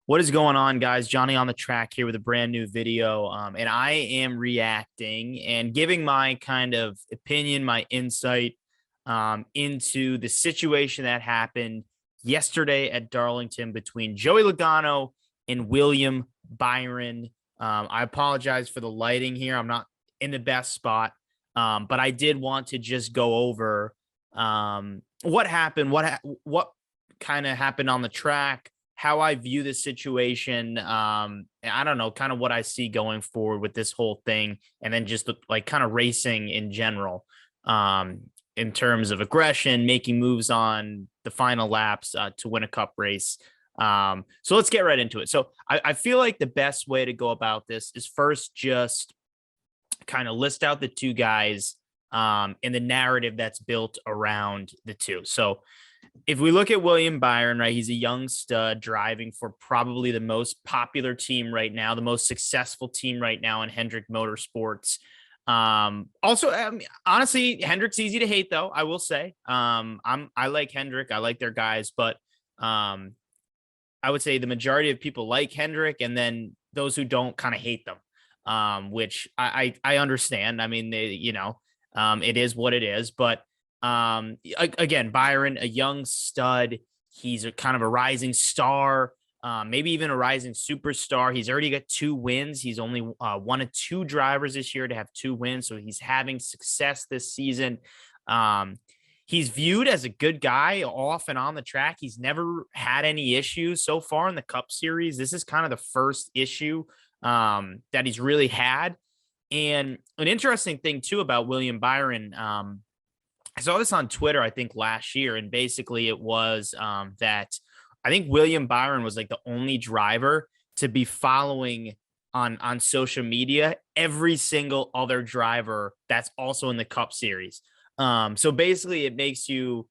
What is going on, guys? Johnny on the track here with a brand new video. And I am reacting and giving my kind of opinion, my insight into the situation that happened yesterday at Darlington between Joey Logano and William Byron. I apologize for the lighting here. I'm not in the best spot, but I did want to just go over what happened, what kind of happened on the track, how I view this situation. I don't know, kind of what I see going forward with this whole thing, and then just like kind of racing in general, in terms of aggression, making moves on the final laps to win a cup race. So let's get right into it. So I feel like the best way to go about this is first just kind of list out the two guys and the narrative that's built around the two. So if we look at William Byron, right, he's a young stud driving for probably the most popular team right now, the most successful team right now in Hendrick Motorsports. Also, honestly, Hendrick's easy to hate, though. I will say, I like Hendrick, I like their guys, but I would say the majority of people like Hendrick, and then those who don't kind of hate them, which I understand. I mean, it is what it is, but again, Byron, a young stud. He's a kind of a rising star, maybe even a rising superstar. He's already got 2 wins. He's only one of 2 drivers this year to have 2 wins. So he's having success this season. He's viewed as a good guy off and on the track. He's never had any issues so far in the Cup Series. This is kind of the first issue that he's really had. And an interesting thing, too, about William Byron, I saw this on Twitter, I think last year, and basically it was that I think William Byron was like the only driver to be following on social media every single other driver that's also in the Cup Series. So basically, it makes you,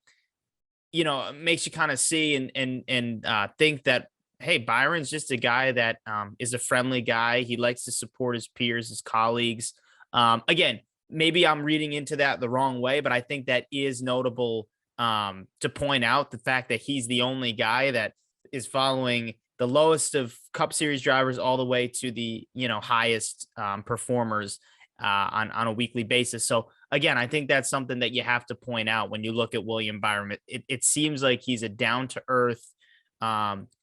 makes you kind of see and think that, hey, Byron's just a guy that is a friendly guy. He likes to support his peers, his colleagues. Again, maybe I'm reading into that the wrong way, but I think that is notable to point out the fact that he's the only guy that is following the lowest of Cup Series drivers all the way to the, highest performers on a weekly basis. So again, I think that's something that you have to point out when you look at William Byron. It seems like he's a down to earth,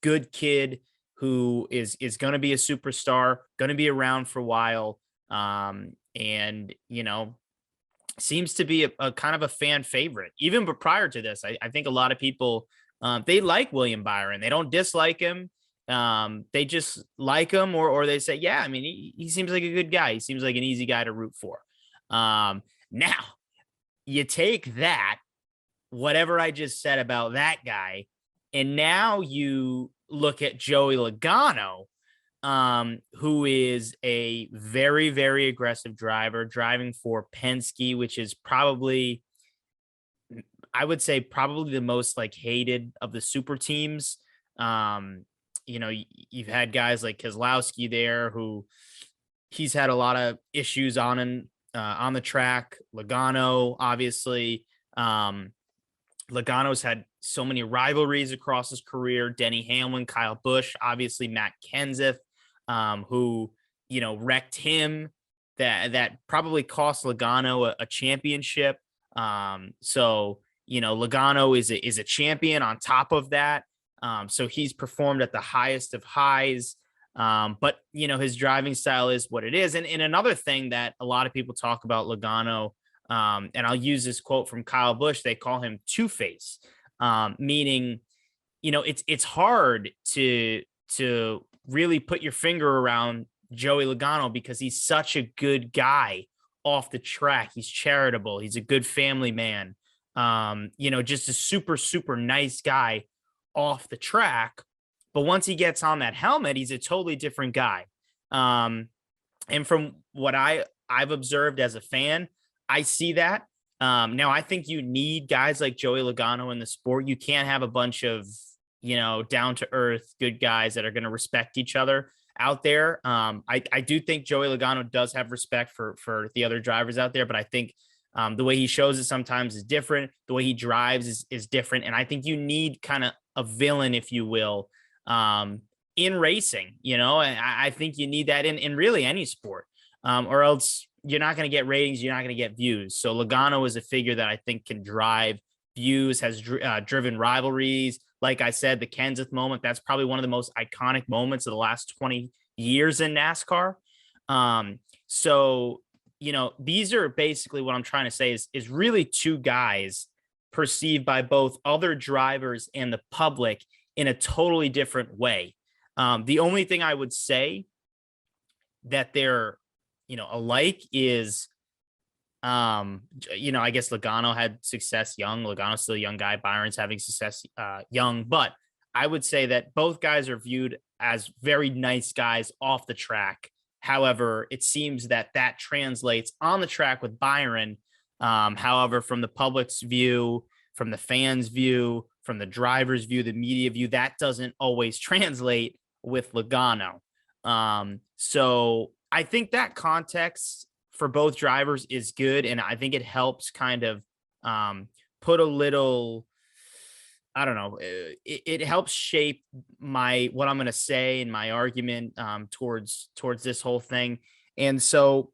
good kid who is going to be a superstar, going to be around for a while. And seems to be a kind of a fan favorite. Even but prior to this, I think a lot of people they like William Byron. They don't dislike him. They just like him, or they say, yeah, I mean, he seems like a good guy. He seems like an easy guy to root for. Now you take that, whatever I just said about that guy, and now you look at Joey Logano, who is a very, very aggressive driver driving for Penske, which is probably, I would say, probably the most like hated of the super teams. You've had guys like Keselowski there, who he's had a lot of issues on the track. Logano, obviously, Logano's had so many rivalries across his career. Denny Hamlin, Kyle Busch, obviously Matt Kenseth, who, wrecked him, that probably cost Logano a championship. So, Logano is a champion on top of that. So he's performed at the highest of highs. But, his driving style is what it is. And another thing that a lot of people talk about Logano, and I'll use this quote from Kyle Busch, they call him Two-Face, meaning, it's hard to really put your finger around Joey Logano because he's such a good guy off the track. He's charitable. He's a good family man. Just a super, super nice guy off the track. But once he gets on that helmet, he's a totally different guy. And from what I've observed as a fan, I see that. Now, I think you need guys like Joey Logano in the sport. You can't have a bunch of, down to earth, good guys that are going to respect each other out there. I do think Joey Logano does have respect for the other drivers out there, but I think the way he shows it sometimes is different. The way he drives is different. And I think you need kind of a villain, if you will, in racing, and I think you need that in really any sport, or else you're not going to get ratings, you're not going to get views. So Logano is a figure that I think can drive views, has driven rivalries. Like I said, the Kenseth moment, that's probably one of the most iconic moments of the last 20 years in NASCAR. So, these are basically what I'm trying to say is really two guys perceived by both other drivers and the public in a totally different way. The only thing I would say that they're, alike is, I guess Logano had success young. Logano's still a young guy. Byron's having success young, but I would say that both guys are viewed as very nice guys off the track. However, it seems that translates on the track with Byron. However, from the public's view, from the fans' view, from the driver's view, the media view, that doesn't always translate with Logano. So I think that context for both drivers is good. And I think it helps kind of put a little, I don't know, it helps shape what I'm going to say in my argument towards this whole thing. And so,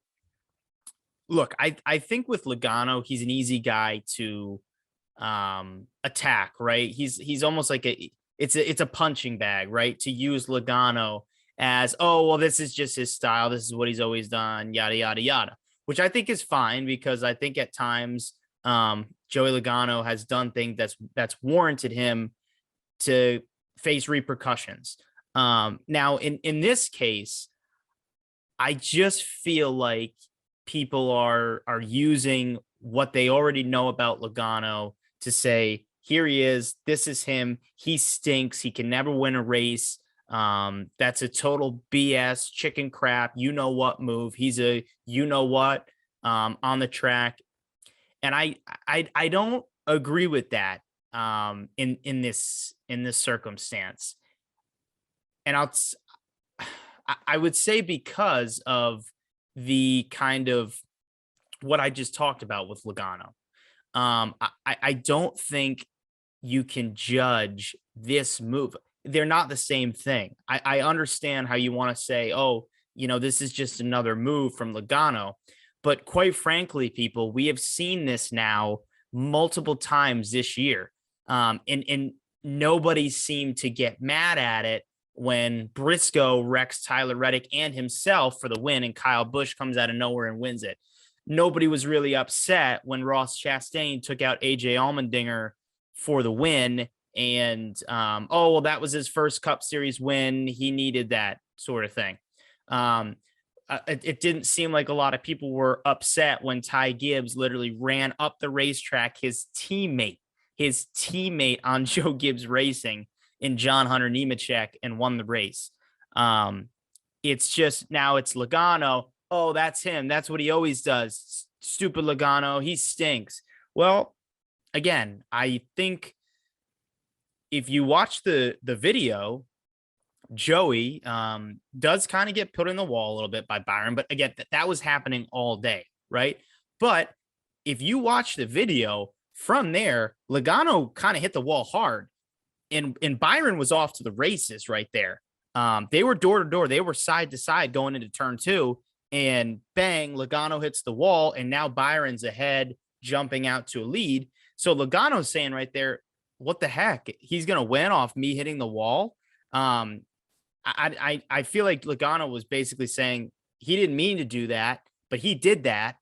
look, I think with Logano, he's an easy guy to attack, right? He's almost like it's a punching bag, right? To use Logano as, oh, well, this is just his style. This is what he's always done, yada, yada, yada, which I think is fine, because I think at times Joey Logano has done things that's warranted him to face repercussions. Now, in this case, I just feel like people are using what they already know about Logano to say, here he is, this is him, he stinks, he can never win a race. That's a total BS, chicken crap, you know what move. He's a you know what on the track. And I don't agree with that in this circumstance. And I would say because of the kind of what I just talked about with Logano. I don't think you can judge this move. They're not the same thing. I understand how you want to say, oh, this is just another move from Logano. But quite frankly, people, we have seen this now multiple times this year. And nobody seemed to get mad at it when Briscoe wrecks Tyler Reddick and himself for the win, and Kyle Busch comes out of nowhere and wins it. Nobody was really upset when Ross Chastain took out AJ Allmendinger for the win. And, oh, well, that was his first Cup Series win. He needed that sort of thing. It didn't seem like a lot of people were upset when Ty Gibbs literally ran up the racetrack, his teammate on Joe Gibbs Racing in John Hunter Nemechek, and won the race. It's just now it's Logano. Oh, that's him. That's what he always does. Stupid Logano. He stinks. Well, again, I think if you watch the video, Joey does kind of get put in the wall a little bit by Byron. But again, that was happening all day, right? But if you watch the video from there, Logano kind of hit the wall hard. And Byron was off to the races right there. They were door to door. They were side to side going into turn 2. And bang, Logano hits the wall. And now Byron's ahead, jumping out to a lead. So Logano's saying right there, what the heck? He's going to win off me hitting the wall. I feel like Logano was basically saying he didn't mean to do that, but he did that.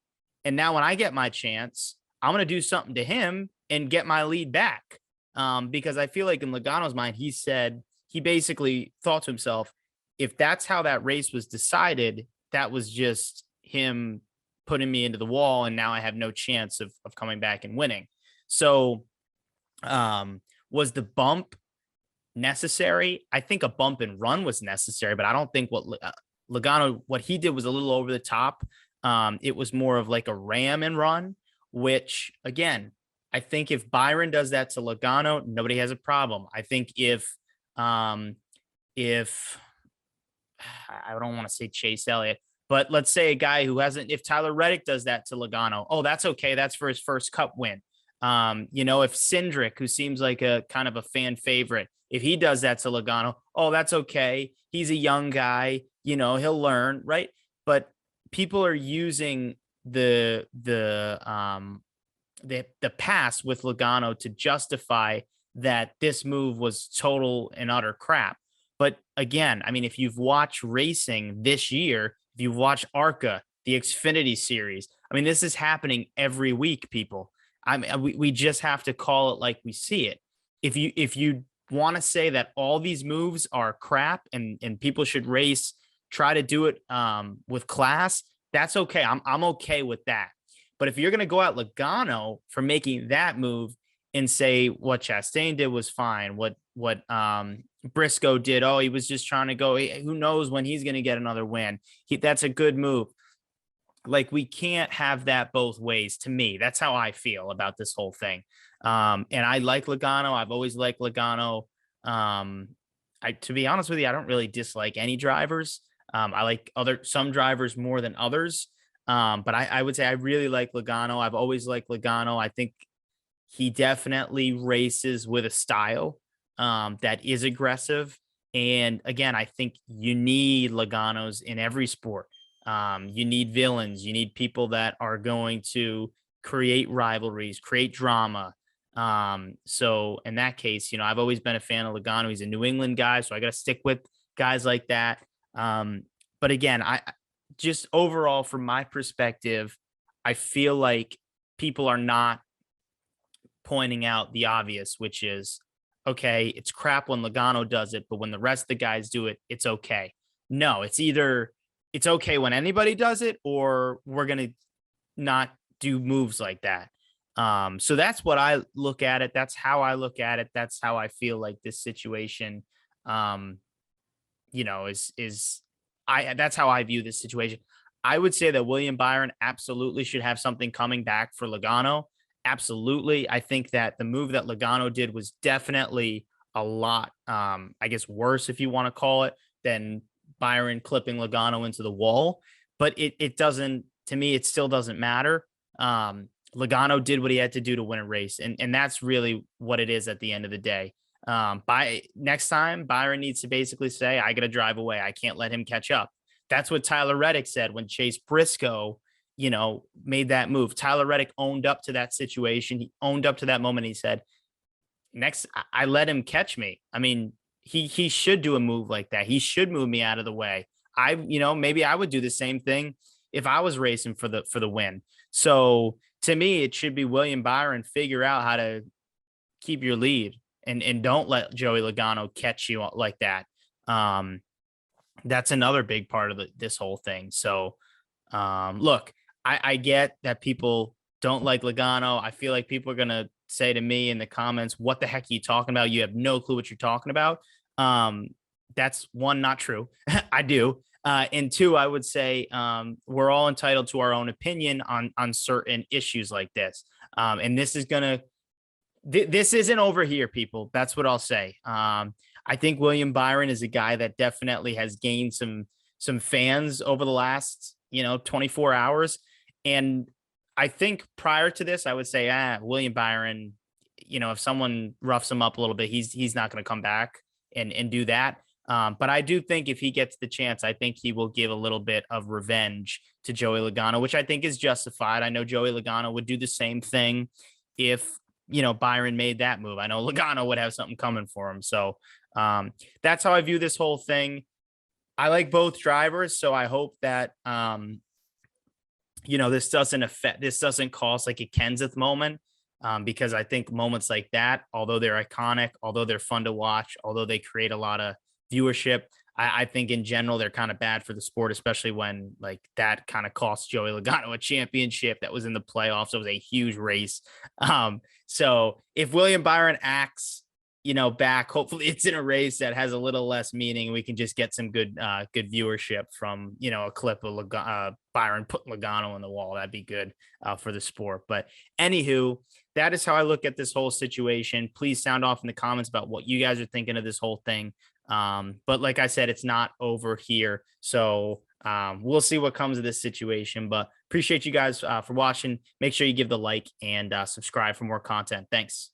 And now when I get my chance, I'm going to do something to him and get my lead back. Because I feel like in Logano's mind, he basically thought to himself, if that's how that race was decided, that was just him putting me into the wall. And now I have no chance of coming back and winning. So was the bump necessary? I think a bump and run was necessary, but I don't think what Logano, what he did was a little over the top. It was more of like a ram and run, which again, I think if Byron does that to Logano, nobody has a problem. I think if I don't want to say Chase Elliott, but let's say a guy who hasn't, if Tyler Reddick does that to Logano, oh, that's okay. That's for his first Cup win. If Cindric, who seems like a kind of a fan favorite, if he does that to Logano, oh, that's okay. He's a young guy, he'll learn, right? But people are using the pass with Logano to justify that this move was total and utter crap. But again, I mean, if you've watched racing this year, if you've watched ARCA, the Xfinity series, I mean, this is happening every week, people. I mean, we just have to call it like we see it. If you want to say that all these moves are crap and people should race, try to do it with class, that's okay. I'm okay with that. But if you're going to go at Logano for making that move and say what Chastain did was fine, what Briscoe did, oh, he was just trying to go, who knows when he's going to get another win. That's a good move. Like, we can't have that both ways. To me, that's how I feel about this whole thing. And I like Logano. I've always liked Logano. To be honest with you, I don't really dislike any drivers. I like some drivers more than others. But I would say I really like Logano. I've always liked Logano. I think he definitely races with a style that is aggressive. And again, I think you need Loganos in every sport. You need villains. You need people that are going to create rivalries, create drama. So in that case, I've always been a fan of Logano. He's a New England guy, so I got to stick with guys like that. But again, I just overall, from my perspective, I feel like people are not pointing out the obvious, which is, okay, it's crap when Logano does it, but when the rest of the guys do it, it's okay. No, it's either it's okay when anybody does it, or we're going to not do moves like that. So that's what I look at it. That's how I look at it. That's how I feel like this situation, that's how I view this situation. I would say that William Byron absolutely should have something coming back for Logano. Absolutely. I think that the move that Logano did was definitely a lot, I guess, worse, if you want to call it, than Byron clipping Logano into the wall. But it doesn't, to me, it still doesn't matter. Logano did what he had to do to win a race. And that's really what it is at the end of the day. By next time, Byron needs to basically say, I got to drive away. I can't let him catch up. That's what Tyler Reddick said when Chase Briscoe, made that move. Tyler Reddick owned up to that situation. He owned up to that moment. He said, next, I let him catch me. I mean, he should do a move like that. He should move me out of the way. Maybe I would do the same thing if I was racing for the win. So to me, it should be William Byron figure out how to keep your lead and don't let Joey Logano catch you like that. That's another big part of this whole thing. So, look, I get that people don't like Logano. I feel like people are going to say to me in the comments, what the heck are you talking about? You have no clue what you're talking about. That's one, not true. I do. And two, I would say we're all entitled to our own opinion on certain issues like this. And this isn't over here, people. That's what I'll say. I think William Byron is a guy that definitely has gained some fans over the last 24 hours. And I think prior to this, I would say, William Byron, if someone roughs him up a little bit, he's not going to come back and do that. But I do think if he gets the chance, I think he will give a little bit of revenge to Joey Logano, which I think is justified. I know Joey Logano would do the same thing if, Byron made that move. I know Logano would have something coming for him. So that's how I view this whole thing. I like both drivers, so I hope that this doesn't cause like a Kenseth moment, because I think moments like that, although they're iconic, although they're fun to watch, although they create a lot of viewership, I think in general they're kind of bad for the sport, especially when like that kind of cost Joey Logano a championship that was in the playoffs. It was a huge race. So if William Byron acts back, hopefully it's in a race that has a little less meaning. We can just get some good viewership from, a clip of Byron putting Logano on the wall. That'd be good for the sport. But anywho, that is how I look at this whole situation. Please sound off in the comments about what you guys are thinking of this whole thing. But like I said, it's not over here. So we'll see what comes of this situation, but appreciate you guys for watching. Make sure you give the like and subscribe for more content. Thanks.